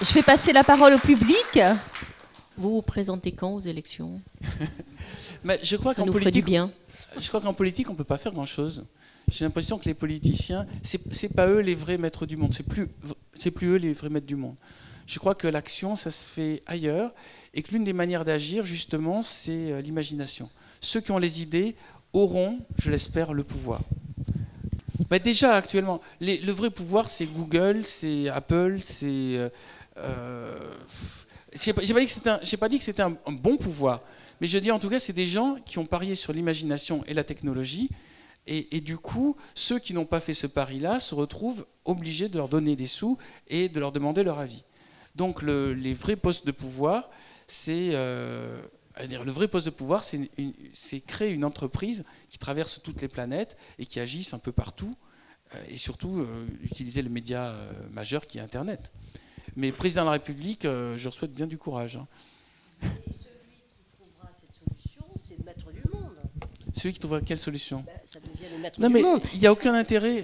Je fais passer la parole au public. Vous vous présentez quand aux élections? Mais je crois Ça nous ferait du bien. Je crois qu'en politique, on ne peut pas faire grand-chose. J'ai l'impression que les politiciens, c'est pas eux les vrais maîtres du monde. C'est plus eux les vrais maîtres du monde. Je crois que l'action, ça se fait ailleurs, et que l'une des manières d'agir, justement, c'est l'imagination. Ceux qui ont les idées auront, je l'espère, le pouvoir. Bah déjà, actuellement, le vrai pouvoir, c'est Google, c'est Apple, c'est... j'ai pas dit que c'était un bon pouvoir, mais je dis en tout cas, c'est des gens qui ont parié sur l'imagination et la technologie, et du coup, ceux qui n'ont pas fait ce pari-là se retrouvent obligés de leur donner des sous et de leur demander leur avis. Donc les vrais postes de pouvoir, c'est créer une entreprise qui traverse toutes les planètes et qui agisse un peu partout, et surtout utiliser le média majeur qui est Internet. Mais président de la République, je leur souhaite bien du courage. Hein. Et celui qui trouvera cette solution, c'est le maître du monde. Celui qui trouvera quelle solution? Ça devient le maître Non, du mais monde. il n'y a aucun intérêt.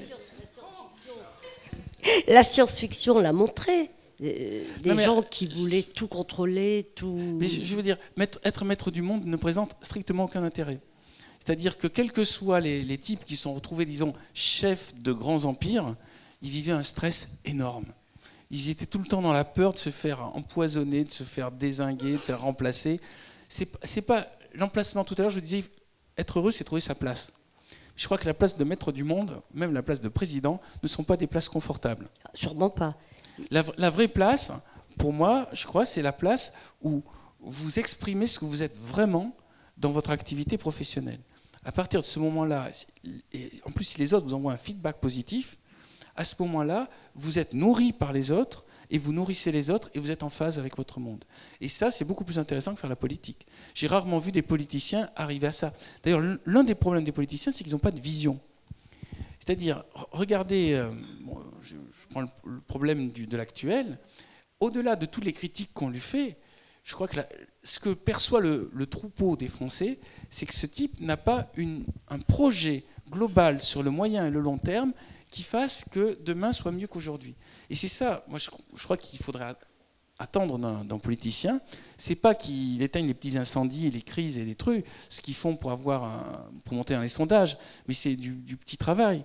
La science-fiction l'a montré. Des mais, gens qui voulaient tout contrôler, tout... Mais je veux dire, être maître du monde ne présente strictement aucun intérêt. C'est-à-dire que quels que soient les types qui sont retrouvés, disons, chefs de grands empires, ils vivaient un stress énorme. Ils étaient tout le temps dans la peur de se faire empoisonner, de se faire dézinguer, de se faire remplacer. C'est pas l'emplacement. Tout à l'heure, je vous disais, être heureux, c'est trouver sa place. Je crois que la place de maître du monde, même la place de président, ne sont pas des places confortables. Sûrement pas. La vraie place, pour moi, je crois, c'est la place où vous exprimez ce que vous êtes vraiment dans votre activité professionnelle. À partir de ce moment-là, et en plus si les autres vous envoient un feedback positif, à ce moment-là, vous êtes nourri par les autres, et vous nourrissez les autres, et vous êtes en phase avec votre monde. Et ça, c'est beaucoup plus intéressant que faire la politique. J'ai rarement vu des politiciens arriver à ça. D'ailleurs, l'un des problèmes des politiciens, c'est qu'ils n'ont pas de vision. C'est-à-dire, regardez, je prends le problème de l'actuel, au-delà de toutes les critiques qu'on lui fait, je crois que ce que perçoit le troupeau des Français, c'est que ce type n'a pas un projet global sur le moyen et le long terme qui fasse que demain soit mieux qu'aujourd'hui. Et c'est ça, moi je crois qu'il faudrait attendre d'un politicien, c'est pas qu'il éteigne les petits incendies et les crises et les trucs, ce qu'ils font pour monter dans les sondages, mais c'est du petit travail.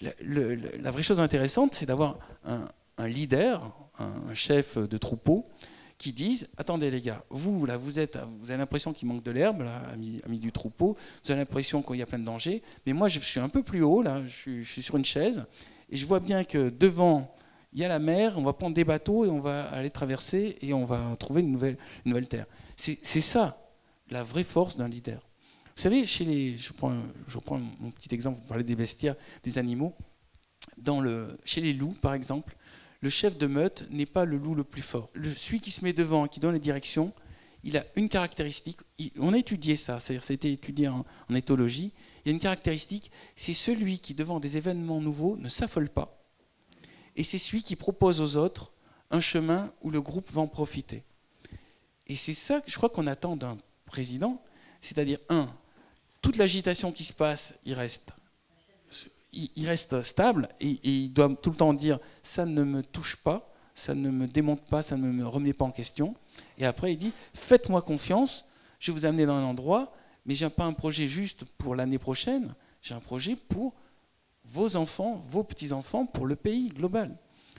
La vraie chose intéressante, c'est d'avoir un leader, un chef de troupeau, qui disent « Attendez les gars, vous avez l'impression qu'il manque de l'herbe, là, amis du troupeau, vous avez l'impression qu'il y a plein de dangers, mais moi je suis un peu plus haut, là, je suis sur une chaise, et je vois bien que devant, il y a la mer, on va prendre des bateaux et on va aller traverser et on va trouver une nouvelle terre. » C'est ça, la vraie force d'un leader. Vous savez, je reprends mon petit exemple, vous parlez des bestiaires, des animaux, chez les loups par exemple, le chef de meute n'est pas le loup le plus fort. Celui qui se met devant, qui donne les directions, il a une caractéristique. On a étudié ça, c'est-à-dire ça a été étudié en éthologie. Il y a une caractéristique, c'est celui qui, devant des événements nouveaux, ne s'affole pas. Et c'est celui qui propose aux autres un chemin où le groupe va en profiter. Et c'est ça que je crois qu'on attend d'un président, c'est-à-dire, toute l'agitation qui se passe, il reste stable et il doit tout le temps dire « ça ne me touche pas, ça ne me démonte pas, ça ne me remet pas en question ». Et après, il dit « faites-moi confiance, je vais vous amener dans un endroit, mais je n'ai pas un projet juste pour l'année prochaine, j'ai un projet pour vos enfants, vos petits-enfants, pour le pays global ».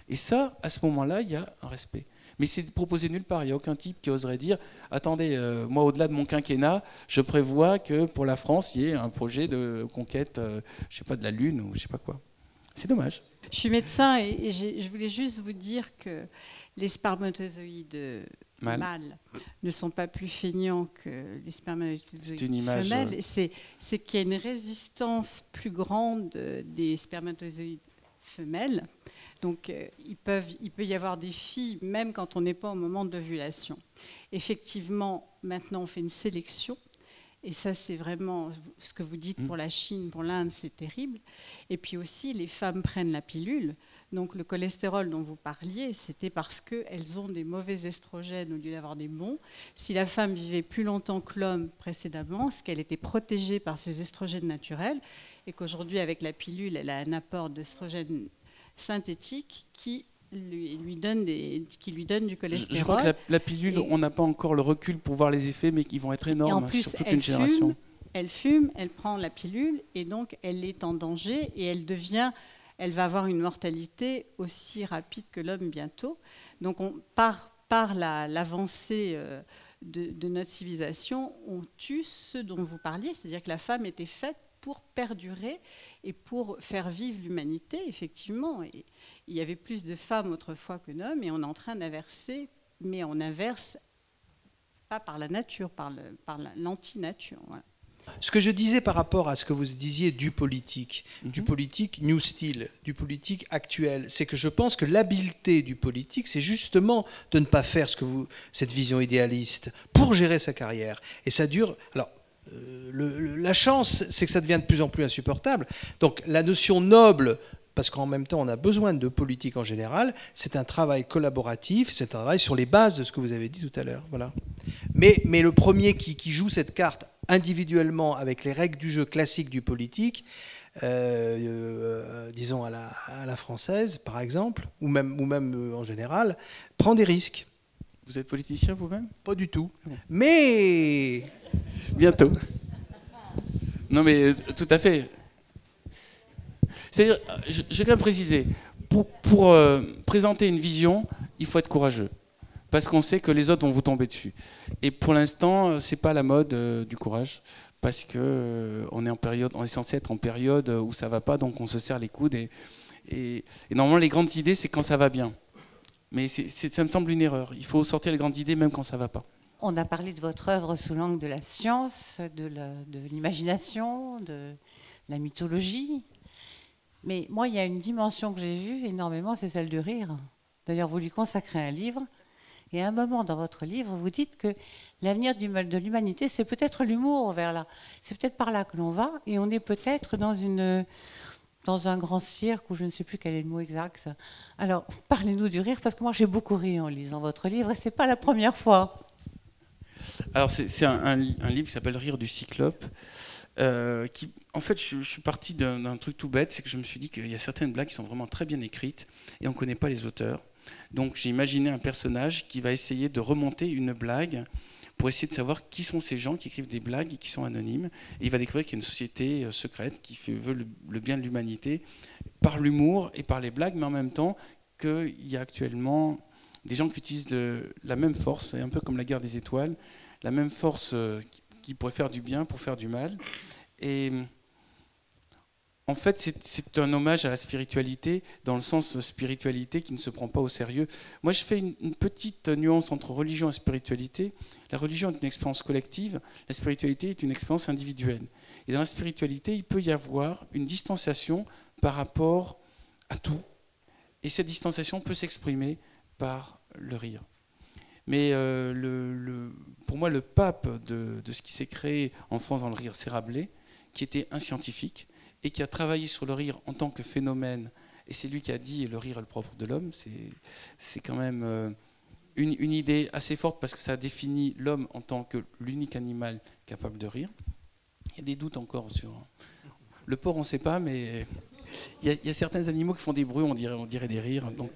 Et ça, à ce moment-là, il y a un respect. Mais c'est proposé nulle part. Il n'y a aucun type qui oserait dire « Attendez, moi, au-delà de mon quinquennat, je prévois que pour la France, il y ait un projet de conquête, je ne sais pas, de la Lune ou je ne sais pas quoi. » C'est dommage. Je suis médecin et je voulais juste vous dire que les spermatozoïdes mâles ne sont pas plus feignants que les spermatozoïdes femelles. C'est qu'il y a une résistance plus grande des spermatozoïdes femelles. Donc, il peut y avoir des filles, même quand on n'est pas au moment de l'ovulation. Effectivement, maintenant, on fait une sélection. Et ça, c'est vraiment ce que vous dites pour la Chine, pour l'Inde, c'est terrible. Et puis aussi, les femmes prennent la pilule. Donc, le cholestérol dont vous parliez, c'était parce qu'elles ont des mauvais estrogènes au lieu d'avoir des bons. Si la femme vivait plus longtemps que l'homme précédemment, c'est qu'elle était protégée par ses estrogènes naturels. Et qu'aujourd'hui, avec la pilule, elle a un apport d'estrogène synthétique qui lui donne du cholestérol. Je crois que la pilule, on n'a pas encore le recul pour voir les effets, mais qui vont être énormes en plus, sur toute une génération. Elle fume, elle prend la pilule, et donc elle est en danger, et elle va avoir une mortalité aussi rapide que l'homme bientôt. Donc par l'avancée de notre civilisation, on tue ce dont vous parliez, c'est-à-dire que la femme était faite pour perdurer et pour faire vivre l'humanité, effectivement. Et il y avait plus de femmes autrefois que d'hommes, et on est en train d'inverser, mais on inverse pas par la nature, par l'anti-nature. Voilà. Ce que je disais par rapport à ce que vous disiez du politique New Style, du politique actuel, c'est que je pense que l'habileté du politique, c'est justement de ne pas faire cette vision idéaliste pour gérer sa carrière. Et ça dure... Alors, la chance, c'est que ça devient de plus en plus insupportable. Donc la notion noble, parce qu'en même temps on a besoin de politique en général, c'est un travail collaboratif, c'est un travail sur les bases de ce que vous avez dit tout à l'heure. Voilà. Mais le premier qui joue cette carte individuellement avec les règles du jeu classiques du politique, disons à la française par exemple, ou même en général, prend des risques. Vous êtes politicien vous-même? Pas du tout. Mais... Bientôt. Non mais tout à fait. C'est-à-dire, je vais quand même préciser, pour présenter une vision, il faut être courageux. Parce qu'on sait que les autres vont vous tomber dessus. Et pour l'instant, ce n'est pas la mode du courage. Parce qu'on est censé être en période où ça ne va pas, donc on se serre les coudes. Et normalement, les grandes idées, c'est quand ça va bien. Mais ça me semble une erreur. Il faut sortir les grandes idées même quand ça ne va pas. On a parlé de votre œuvre sous l'angle de la science, de l'imagination, de la mythologie. Mais moi, il y a une dimension que j'ai vue énormément, c'est celle du rire. D'ailleurs, vous lui consacrez un livre. Et à un moment dans votre livre, vous dites que l'avenir de l'humanité, c'est peut-être l'humour vers là. C'est peut-être par là que l'on va. Et on est peut-être dans un grand cirque, où je ne sais plus quel est le mot exact. Alors, parlez-nous du rire, parce que moi, j'ai beaucoup ri en lisant votre livre, et ce n'est pas la première fois. Alors, c'est un livre qui s'appelle « Rire du Cyclope ». En fait, je suis parti d'un truc tout bête, c'est que je me suis dit qu'il y a certaines blagues qui sont vraiment très bien écrites, et on ne connaît pas les auteurs. Donc, j'ai imaginé un personnage qui va essayer de remonter une blague pour essayer de savoir qui sont ces gens qui écrivent des blagues et qui sont anonymes. Et il va découvrir qu'il y a une société secrète qui veut le bien de l'humanité par l'humour et par les blagues, mais en même temps qu'il y a actuellement des gens qui utilisent la même force, c'est un peu comme la guerre des étoiles, la même force qui pourrait faire du bien pour faire du mal. Et en fait, c'est un hommage à la spiritualité, dans le sens spiritualité qui ne se prend pas au sérieux. Moi, je fais une petite nuance entre religion et spiritualité. La religion est une expérience collective, la spiritualité est une expérience individuelle. Et dans la spiritualité, il peut y avoir une distanciation par rapport à tout. Et cette distanciation peut s'exprimer par le rire. Mais pour moi, le pape de ce qui s'est créé en France dans le rire, c'est Rabelais, qui était un scientifique, et qui a travaillé sur le rire en tant que phénomène, et c'est lui qui a dit « le rire est le propre de l'homme », c'est quand même une idée assez forte, parce que ça définit l'homme en tant que l'unique animal capable de rire. Il y a des doutes encore sur... Le porc, on ne sait pas, mais il y a certains animaux qui font des bruits, on dirait des rires, donc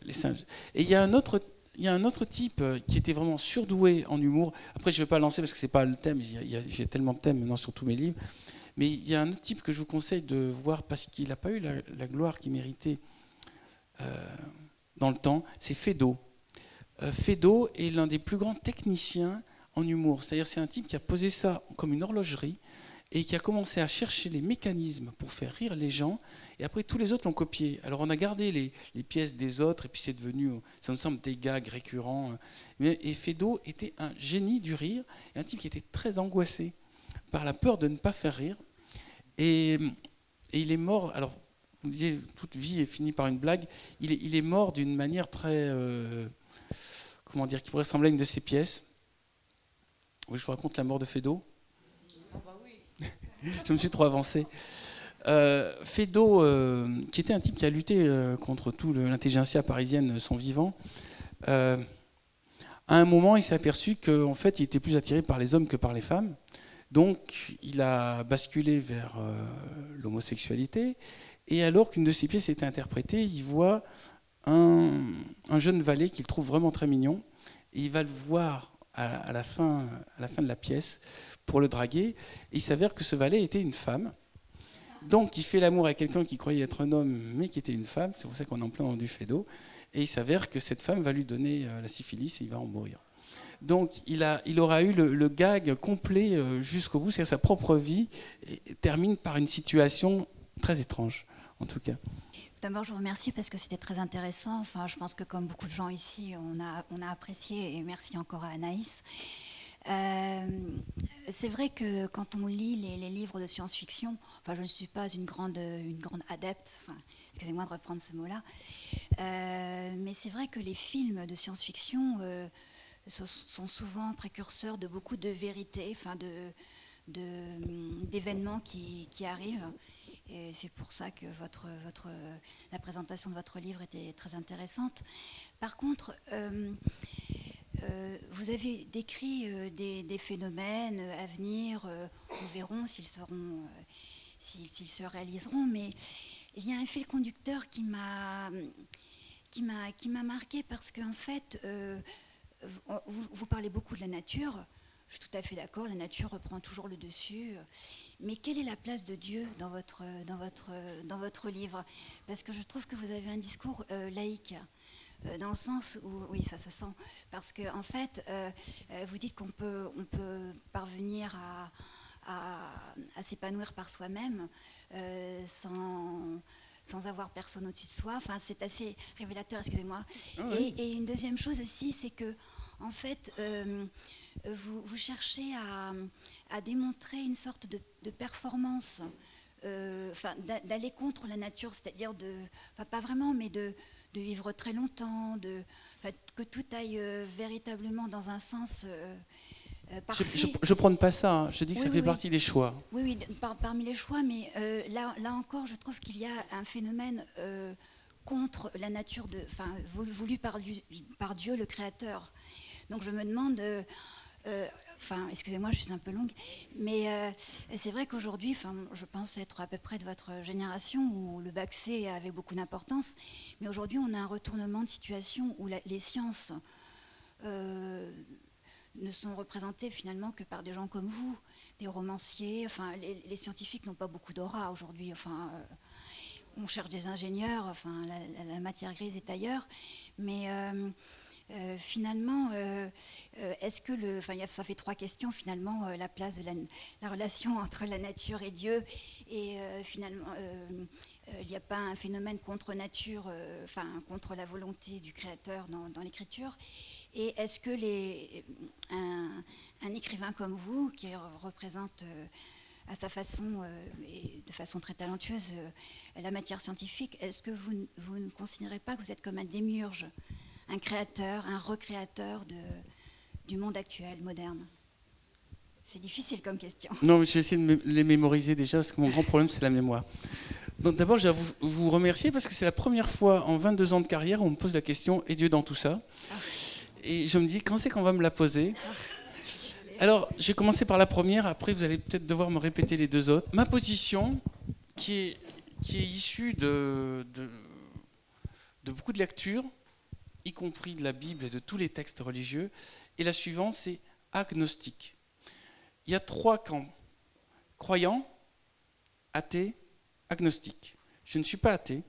les singes. Et il y a un autre type qui était vraiment surdoué en humour. Après, je ne vais pas lancer parce que ce n'est pas le thème, j'ai tellement de thèmes maintenant sur tous mes livres. Mais il y a un autre type que je vous conseille de voir parce qu'il n'a pas eu la gloire qu'il méritait dans le temps, c'est Feydeau. Feydeau est l'un des plus grands techniciens en humour. C'est-à-dire c'est un type qui a posé ça comme une horlogerie et qui a commencé à chercher les mécanismes pour faire rire les gens. Et après, tous les autres l'ont copié. Alors on a gardé les pièces des autres et puis c'est devenu, ça me semble, des gags récurrents. Et Feydeau était un génie du rire, et un type qui était très angoissé par la peur de ne pas faire rire. Et il est mort, alors vous disiez, toute vie est finie par une blague, il est mort d'une manière très, comment dire, qui pourrait ressembler à une de ses pièces. Oui, je vous raconte la mort de Feydeau. Ah bah oui. Je me suis trop avancé. Feydeau, qui était un type qui a lutté contre tout l'intelligentsia parisienne son vivant, à un moment il s'est aperçu qu'en fait il était plus attiré par les hommes que par les femmes. Donc, il a basculé vers l'homosexualité. Et alors qu'une de ses pièces était interprétée, il voit un jeune valet qu'il trouve vraiment très mignon, et il va le voir à la fin de la pièce pour le draguer, et il s'avère que ce valet était une femme. Donc il fait l'amour avec quelqu'un qui croyait être un homme, mais qui était une femme, c'est pour ça qu'on est en plein dans du fait d'eau, et il s'avère que cette femme va lui donner la syphilis et il va en mourir. Donc il aura eu le gag complet jusqu'au bout, c'est-à-dire sa propre vie termine par une situation très étrange, en tout cas. D'abord, je vous remercie parce que c'était très intéressant. Enfin, je pense que comme beaucoup de gens ici, on a apprécié, et merci encore à Anaïs. C'est vrai que quand on lit les livres de science-fiction, enfin, je ne suis pas une grande adepte, enfin, excusez-moi de reprendre ce mot-là, mais c'est vrai que les films de science-fiction sont souvent précurseurs de beaucoup de vérités, enfin, d'événements qui arrivent. Et c'est pour ça que la présentation de votre livre était très intéressante. Par contre, vous avez décrit des phénomènes à venir, nous verrons s'ils se réaliseront, mais il y a un fil conducteur qui m'a marqué parce qu'en fait, vous parlez beaucoup de la nature. Je suis tout à fait d'accord, la nature reprend toujours le dessus. Mais quelle est la place de Dieu dans votre livre? Parce que je trouve que vous avez un discours laïque, dans le sens où, oui, ça se sent, parce qu'en fait, vous dites qu'on peut parvenir à s'épanouir par soi-même sans avoir personne au-dessus de soi. Enfin, c'est assez révélateur, excusez-moi. Oh oui. Et une deuxième chose aussi, c'est que, en fait, vous cherchez à démontrer une sorte de performance, d'aller contre la nature, c'est-à-dire pas vraiment, mais de vivre très longtemps, que tout aille véritablement dans un sens parfait. Je ne prône pas ça, hein. Je dis que ça fait partie des choix. Oui, parmi les choix, mais là encore, je trouve qu'il y a un phénomène contre la nature, voulu par Dieu, le Créateur. Donc je me demande, excusez-moi, je suis un peu longue, mais c'est vrai qu'aujourd'hui, je pense être à peu près de votre génération où le bac C avait beaucoup d'importance, mais aujourd'hui on a un retournement de situation où les sciences ne sont représentées finalement que par des gens comme vous, des romanciers. Enfin, les scientifiques n'ont pas beaucoup d'aura aujourd'hui. Enfin, on cherche des ingénieurs. Enfin, la matière grise est ailleurs, mais finalement, est-ce que ça fait trois questions finalement, la place de la relation entre la nature et Dieu, et finalement, il n'y a pas un phénomène contre nature, contre la volonté du Créateur dans l'écriture. Et est-ce que un écrivain comme vous, qui représente à sa façon et de façon très talentueuse la matière scientifique, est-ce que vous ne considérez pas que vous êtes comme un démiurge, un créateur, un recréateur du monde actuel, moderne? C'est difficile comme question. Non, mais je vais essayer de les mémoriser déjà, parce que mon grand problème, c'est la mémoire. Donc d'abord, je vais vous remercier, parce que c'est la première fois en 22 ans de carrière où on me pose la question « Et Dieu dans tout ça ?» Et je me dis, quand c'est qu'on va me la poser? Alors, j'ai commencé par la première, après vous allez peut-être devoir me répéter les deux autres. Ma position, qui est issue de beaucoup de lectures, y compris de la Bible et de tous les textes religieux, et la suivante, c'est agnostique. Il y a trois camps: croyants, athées, agnostiques. Je ne suis pas athée.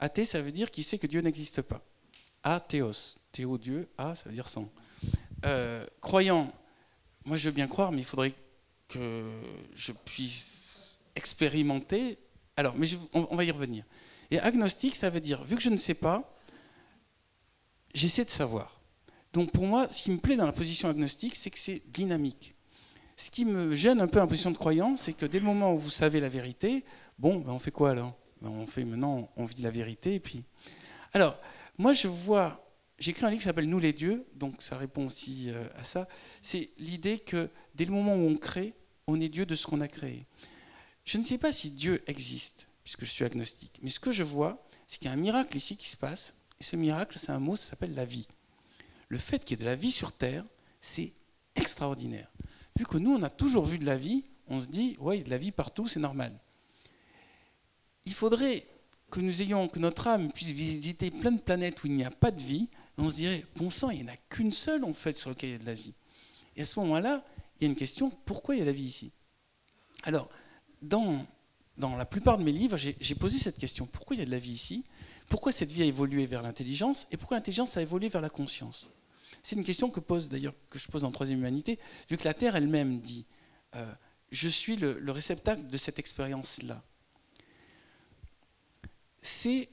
Athée, ça veut dire qui sait que Dieu n'existe pas. Athéos, théo Dieu, a, ça veut dire sans. Croyant, moi je veux bien croire, mais il faudrait que je puisse expérimenter. Alors, mais on va y revenir. Et agnostique, ça veut dire, vu que je ne sais pas, j'essaie de savoir. Donc pour moi, ce qui me plaît dans la position agnostique, c'est que c'est dynamique. Ce qui me gêne un peu en position de croyant, c'est que dès le moment où vous savez la vérité, bon, ben on fait quoi alors? On fait maintenant, on vit la vérité, et puis... Alors, moi j'ai écrit un livre qui s'appelle « Nous les dieux », donc ça répond aussi à ça. C'est l'idée que dès le moment où on crée, on est Dieu de ce qu'on a créé. Je ne sais pas si Dieu existe, puisque je suis agnostique, mais ce que je vois, c'est qu'il y a un miracle ici qui se passe, et ce miracle, c'est un mot, ça s'appelle la vie. Le fait qu'il y ait de la vie sur Terre, c'est extraordinaire. Vu que nous, on a toujours vu de la vie, on se dit, ouais, il y a de la vie partout, c'est normal. Il faudrait que notre âme puisse visiter plein de planètes où il n'y a pas de vie, on se dirait, bon sang, il n'y en a qu'une seule en fait sur laquelle il y a de la vie. Et à ce moment-là, il y a une question, pourquoi il y a la vie ici? Alors, dans la plupart de mes livres, j'ai posé cette question, pourquoi il y a de la vie ici? Pourquoi cette vie a évolué vers l'intelligence? Et pourquoi l'intelligence a évolué vers la conscience? C'est une question que je pose en Troisième Humanité, vu que la Terre elle-même dit je suis le réceptacle de cette expérience-là. C'est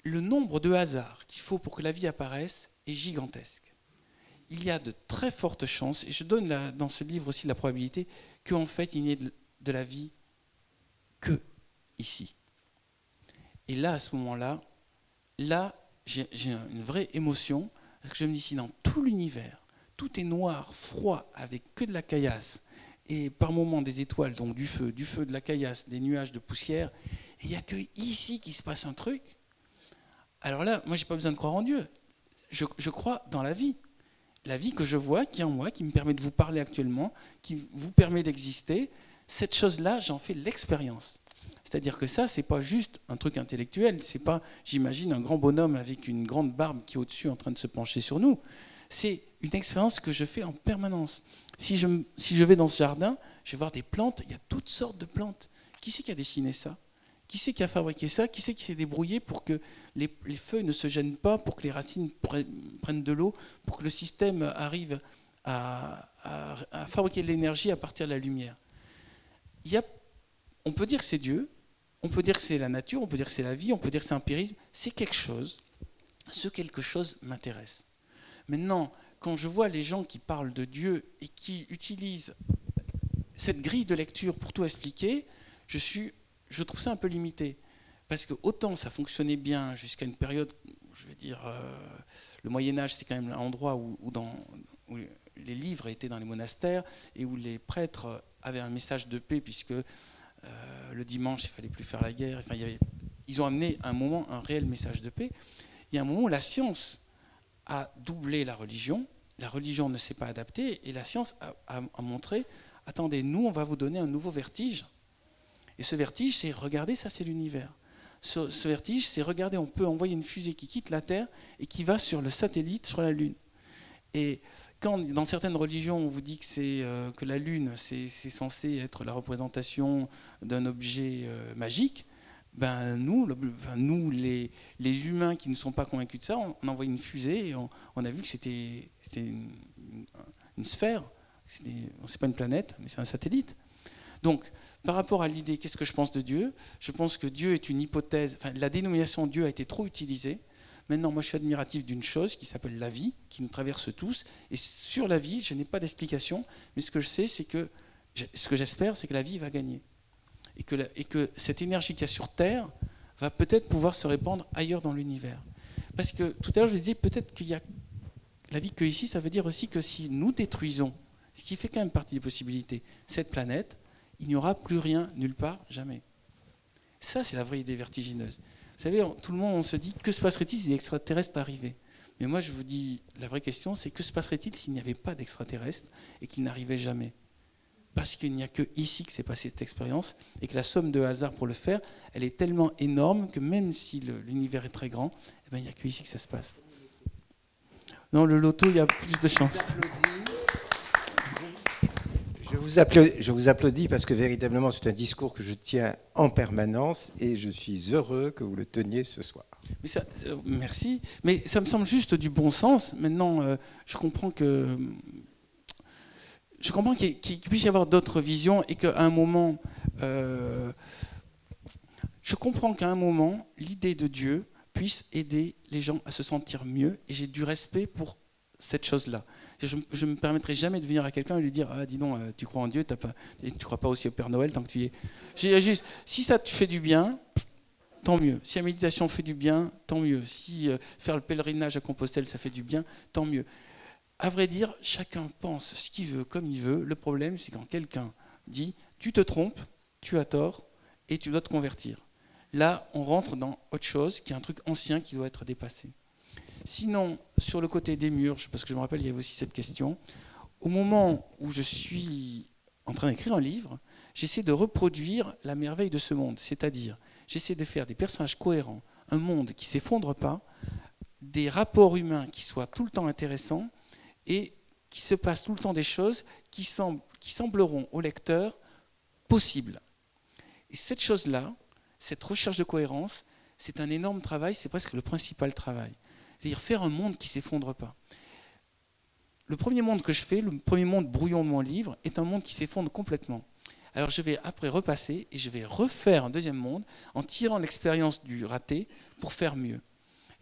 le nombre de hasards qu'il faut pour que la vie apparaisse est gigantesque. Il y a de très fortes chances, et je donne dans ce livre aussi la probabilité qu'en fait il n'y ait de la vie que ici. Et là, à ce moment-là, j'ai une vraie émotion, parce que je me dis, si dans tout l'univers, tout est noir, froid, avec que de la caillasse, et par moments des étoiles, donc du feu, de la caillasse, des nuages de poussière, et il n'y a que ici qu'il se passe un truc, alors là, moi, je n'ai pas besoin de croire en Dieu. Je crois dans la vie que je vois, qui est en moi, qui me permet de vous parler actuellement, qui vous permet d'exister. Cette chose-là, j'en fais l'expérience. C'est-à-dire que ça, c'est pas juste un truc intellectuel, c'est pas, j'imagine, un grand bonhomme avec une grande barbe qui est au-dessus en train de se pencher sur nous. C'est une expérience que je fais en permanence. Si je vais dans ce jardin, je vais voir des plantes, il y a toutes sortes de plantes. Qui c'est qui a dessiné ça? Qui c'est qui a fabriqué ça? Qui c'est qui s'est débrouillé pour que les feuilles ne se gênent pas, pour que les racines prennent de l'eau, pour que le système arrive à fabriquer de l'énergie à partir de la lumière? On peut dire que c'est Dieu, on peut dire que c'est la nature, on peut dire que c'est la vie, on peut dire que c'est l'empirisme. C'est quelque chose. Ce quelque chose m'intéresse. Maintenant, quand je vois les gens qui parlent de Dieu et qui utilisent cette grille de lecture pour tout expliquer, je trouve ça un peu limité. Parce que autant ça fonctionnait bien jusqu'à une période, je vais dire, le Moyen-Âge, c'est quand même l'endroit où les livres étaient dans les monastères et où les prêtres avaient un message de paix, puisque le dimanche, il ne fallait plus faire la guerre. Enfin, ils ont amené à un moment un réel message de paix. Il y a un moment où la science a doublé la religion ne s'est pas adaptée, et la science a montré, attendez, nous, on va vous donner un nouveau vertige. Et ce vertige, c'est, regardez, ça c'est l'univers. Ce vertige, c'est, regardez, on peut envoyer une fusée qui quitte la Terre et qui va sur le satellite, sur la Lune. Et quand, dans certaines religions, on vous dit que la Lune, c'est censé être la représentation d'un objet magique, ben nous, les humains qui ne sont pas convaincus de ça, on envoie une fusée et on a vu que c'était une sphère. Ce n'est pas une planète, mais c'est un satellite. Donc, par rapport à l'idée, qu'est-ce que je pense de Dieu? Je pense que Dieu est une hypothèse. Enfin, la dénomination Dieu a été trop utilisée. Maintenant, moi, je suis admiratif d'une chose qui s'appelle la vie, qui nous traverse tous. Et sur la vie, je n'ai pas d'explication. Mais ce que je sais, c'est que ce que j'espère, c'est que la vie va gagner. Et que cette énergie qu'il y a sur Terre va peut-être pouvoir se répandre ailleurs dans l'univers. Parce que tout à l'heure, je vous disais, peut-être qu'il y a la vie que ici, ça veut dire aussi que si nous détruisons, ce qui fait quand même partie des possibilités, cette planète, il n'y aura plus rien, nulle part, jamais. Ça, c'est la vraie idée vertigineuse. Vous savez, tout le monde, on se dit, que se passerait-il si les extraterrestres arrivaient? Mais moi, je vous dis, la vraie question, c'est que se passerait-il s'il n'y avait pas d'extraterrestres et qu'ils n'arrivaient jamais? Parce qu'il n'y a que ici que s'est passée cette expérience et que la somme de hasard pour le faire, elle est tellement énorme que même si l'univers est très grand, eh ben, il n'y a que ici que ça se passe. Dans le loto, il y a plus de chance. Je vous applaudis parce que véritablement c'est un discours que je tiens en permanence et je suis heureux que vous le teniez ce soir. Mais merci, mais ça me semble juste du bon sens. Maintenant, je comprends qu'il puisse y avoir d'autres visions et qu'à un moment, je comprends qu'à un moment, l'idée de Dieu puisse aider les gens à se sentir mieux, et j'ai du respect pour cette chose-là. Je ne me permettrai jamais de venir à quelqu'un et lui dire « Ah, dis donc, tu crois en Dieu, tu ne crois pas aussi au Père Noël tant que tu y es. » Juste, si ça te fait du bien, tant mieux. Si la méditation fait du bien, tant mieux. Si faire le pèlerinage à Compostelle, ça fait du bien, tant mieux. À vrai dire, chacun pense ce qu'il veut, comme il veut. Le problème, c'est quand quelqu'un dit « Tu te trompes, tu as tort, et tu dois te convertir. » Là, on rentre dans autre chose, qui est un truc ancien qui doit être dépassé. Sinon, sur le côté des murs, parce que je me rappelle, il y avait aussi cette question, au moment où je suis en train d'écrire un livre, j'essaie de reproduire la merveille de ce monde, c'est-à-dire J'essaie de faire des personnages cohérents, un monde qui ne s'effondre pas, des rapports humains qui soient tout le temps intéressants et qui se passent tout le temps des choses qui sembleront au lecteur possibles. Et cette chose-là, cette recherche de cohérence, c'est un énorme travail, c'est presque le principal travail. C'est-à-dire faire un monde qui ne s'effondre pas. Le premier monde que je fais, le premier monde brouillon de mon livre, est un monde qui s'effondre complètement. Alors je vais après repasser et je vais refaire un deuxième monde en tirant l'expérience du raté pour faire mieux.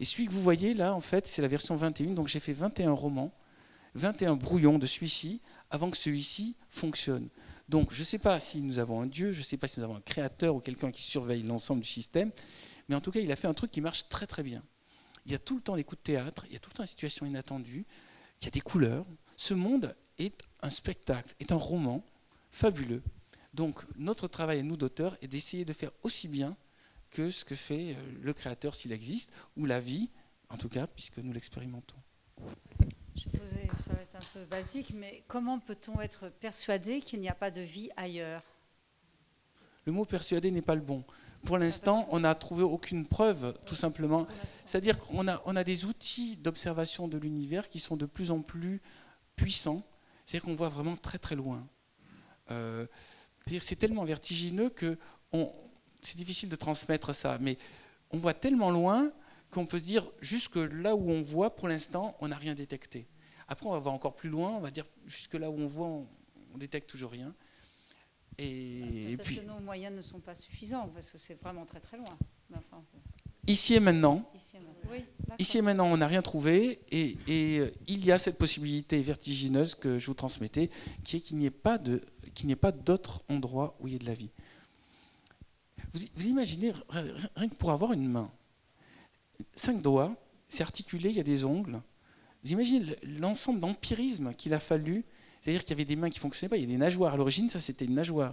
Et celui que vous voyez là, en fait, c'est la version 21, donc j'ai fait 21 romans, 21 brouillons de celui-ci avant que celui-ci fonctionne. Donc je ne sais pas si nous avons un Dieu, je ne sais pas si nous avons un créateur ou quelqu'un qui surveille l'ensemble du système, mais en tout cas il a fait un truc qui marche très très bien. Il y a tout le temps des coups de théâtre, il y a tout le temps des situations inattendues, il y a des couleurs. Ce monde est un spectacle, est un roman fabuleux. Donc notre travail à nous d'auteurs est d'essayer de faire aussi bien que ce que fait le créateur s'il existe, ou la vie, en tout cas, puisque nous l'expérimentons. Je posais, ça va être un peu basique, mais comment peut-on être persuadé qu'il n'y a pas de vie ailleurs? Le mot persuadé n'est pas le bon. Pour l'instant, on n'a trouvé aucune preuve, tout simplement. C'est-à-dire qu'on a des outils d'observation de l'univers qui sont de plus en plus puissants. C'est-à-dire qu'on voit vraiment très très loin. C'est tellement vertigineux que c'est difficile de transmettre ça. Mais on voit tellement loin qu'on peut se dire jusque là où on voit, pour l'instant, on n'a rien détecté. Après, on va voir encore plus loin, on va dire jusque là où on voit, on détecte toujours rien. Et puis, que nos moyens ne sont pas suffisants, parce que c'est vraiment très très loin. Enfin, ici et maintenant, oui, on n'a rien trouvé, et il y a cette possibilité vertigineuse que je vous transmettais, qui est qu'il n'y ait pas d'autre endroit où il y ait de la vie. Vous imaginez, rien que pour avoir une main, 5 doigts, c'est articulé, il y a des ongles. Vous imaginez l'ensemble d'empirisme qu'il a fallu. C'est-à-dire qu'il y avait des mains qui ne fonctionnaient pas, il y a des nageoires. À l'origine, ça, c'était une nageoire.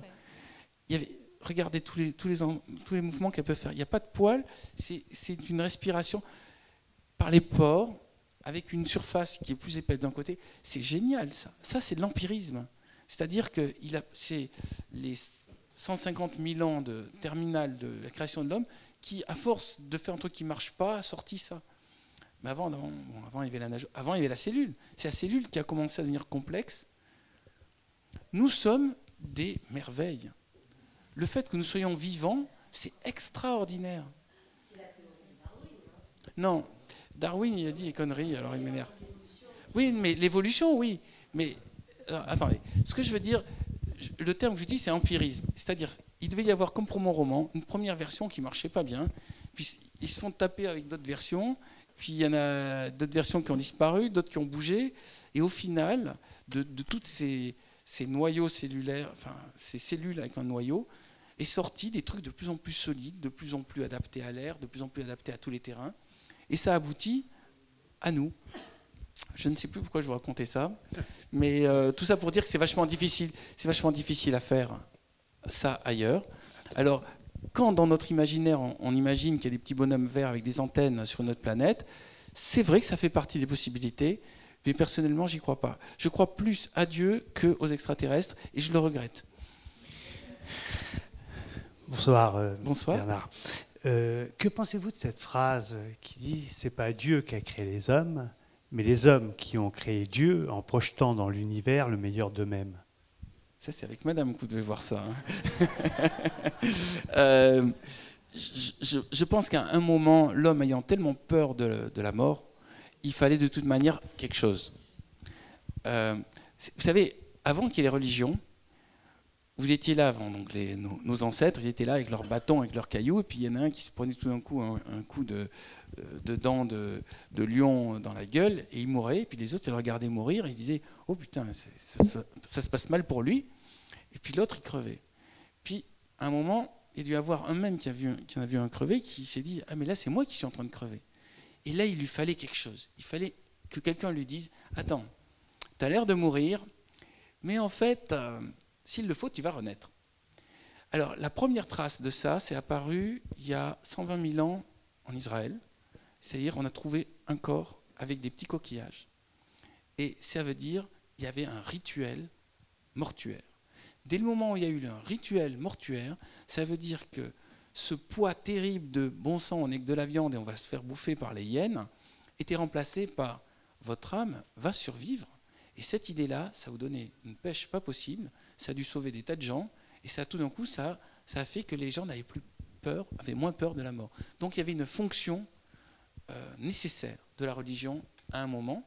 Il y avait, regardez tous les mouvements qu'elle peut faire. Il n'y a pas de poils, c'est une respiration par les pores, avec une surface qui est plus épaisse d'un côté. C'est génial, ça. Ça, c'est de l'empirisme. C'est-à-dire que c'est les 150 000 ans de terminal de la création de l'homme qui, à force de faire un truc qui ne marche pas, a sorti ça. Mais avant, il y avait la nageoire. Avant, il y avait la cellule. C'est la cellule qui a commencé à devenir complexe. Nous sommes des merveilles. Le fait que nous soyons vivants, c'est extraordinaire. Non, Darwin, il a dit des conneries, alors il m'énerve. Oui, mais l'évolution, oui. Mais, attendez, ce que je veux dire, le terme que je dis, c'est empirisme. C'est-à-dire, il devait y avoir, comme pour mon roman, une première version qui ne marchait pas bien, puis ils se sont tapés avec d'autres versions, puis il y en a d'autres versions qui ont disparu, d'autres qui ont bougé, et au final, de toutes ces noyaux cellulaires, enfin ces cellules avec un noyau, est sorti des trucs de plus en plus solides, de plus en plus adaptés à l'air, de plus en plus adaptés à tous les terrains, et ça aboutit à nous. Je ne sais plus pourquoi je vous racontais ça, mais tout ça pour dire que c'est vachement difficile à faire ça ailleurs. Alors, quand dans notre imaginaire, on imagine qu'il y a des petits bonhommes verts avec des antennes sur notre planète, c'est vrai que ça fait partie des possibilités, mais personnellement, j'y crois pas. Je crois plus à Dieu qu'aux extraterrestres, et je le regrette. Bonsoir, Bonsoir. Bernard. Que pensez-vous de cette phrase qui dit « c'est pas Dieu qui a créé les hommes, mais les hommes qui ont créé Dieu en projetant dans l'univers le meilleur d'eux-mêmes ». Ça, c'est avec madame que vous devez voir ça. Je pense qu'à un moment, l'homme ayant tellement peur de la mort, il fallait de toute manière quelque chose. Vous savez, avant qu'il y ait les religions, vous étiez là avant, donc nos ancêtres, ils étaient là avec leurs bâtons, avec leurs cailloux, et puis il y en a un qui se prenait tout d'un coup un coup de dents de lion dans la gueule, et il mourait, et puis les autres, ils le regardaient mourir, et ils se disaient « Oh putain, ça se passe mal pour lui », et puis l'autre, il crevait. Puis, à un moment, il y a dû y avoir un même qui en a vu un crever, qui s'est dit « Ah mais là, c'est moi qui suis en train de crever ». Et là, il lui fallait quelque chose. Il fallait que quelqu'un lui dise « Attends, tu as l'air de mourir, mais en fait... s'il le faut, tu vas renaître. » Alors, la première trace de ça, c'est apparu il y a 120 000 ans en Israël. C'est-à-dire, on a trouvé un corps avec des petits coquillages. Et ça veut dire qu'il y avait un rituel mortuaire. Dès le moment où il y a eu un rituel mortuaire, ça veut dire que ce poids terrible de bon sang, on n'est que de la viande et on va se faire bouffer par les hyènes, était remplacé par votre âme va survivre. Et cette idée-là, ça vous donnait une pêche pas possible, ça a dû sauver des tas de gens, et ça, tout d'un coup, ça a fait que les gens n'avaient plus peur, avaient moins peur de la mort. Donc il y avait une fonction nécessaire de la religion à un moment.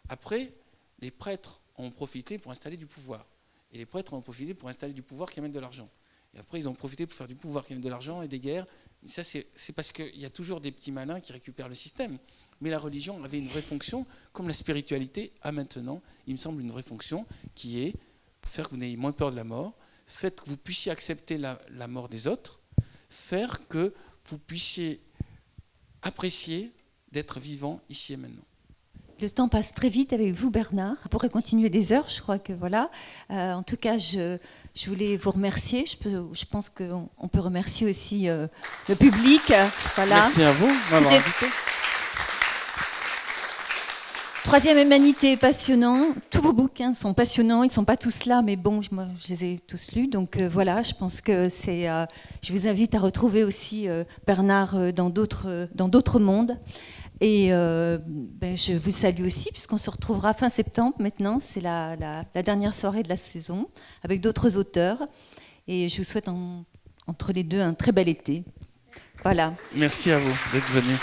Après, les prêtres ont profité pour installer du pouvoir. Et les prêtres ont profité pour installer du pouvoir qui amène de l'argent. Et après, ils ont profité pour faire du pouvoir qui amène de l'argent et des guerres. Et ça, c'est parce qu'il y a toujours des petits malins qui récupèrent le système. Mais la religion avait une vraie fonction, comme la spiritualité a maintenant, il me semble, une vraie fonction, qui est faire que vous n'ayez moins peur de la mort, faire que vous puissiez accepter la mort des autres, faire que vous puissiez apprécier d'être vivant ici et maintenant. Le temps passe très vite avec vous, Bernard. On pourrait continuer des heures, je crois que voilà. En tout cas, je voulais vous remercier. Je pense qu'on peut remercier aussi le public. Voilà. Merci à vous de m'avoir invité. Troisième Humanité, passionnant. Tous vos bouquins sont passionnants. Ils ne sont pas tous là, mais bon, moi, je les ai tous lus. Donc voilà, je pense que c'est... je vous invite à retrouver aussi Bernard dans d'autres mondes. Et je vous salue aussi, puisqu'on se retrouvera fin septembre maintenant. C'est la dernière soirée de la saison, avec d'autres auteurs. Et je vous souhaite entre les deux un très bel été. Voilà. Merci à vous d'être venus.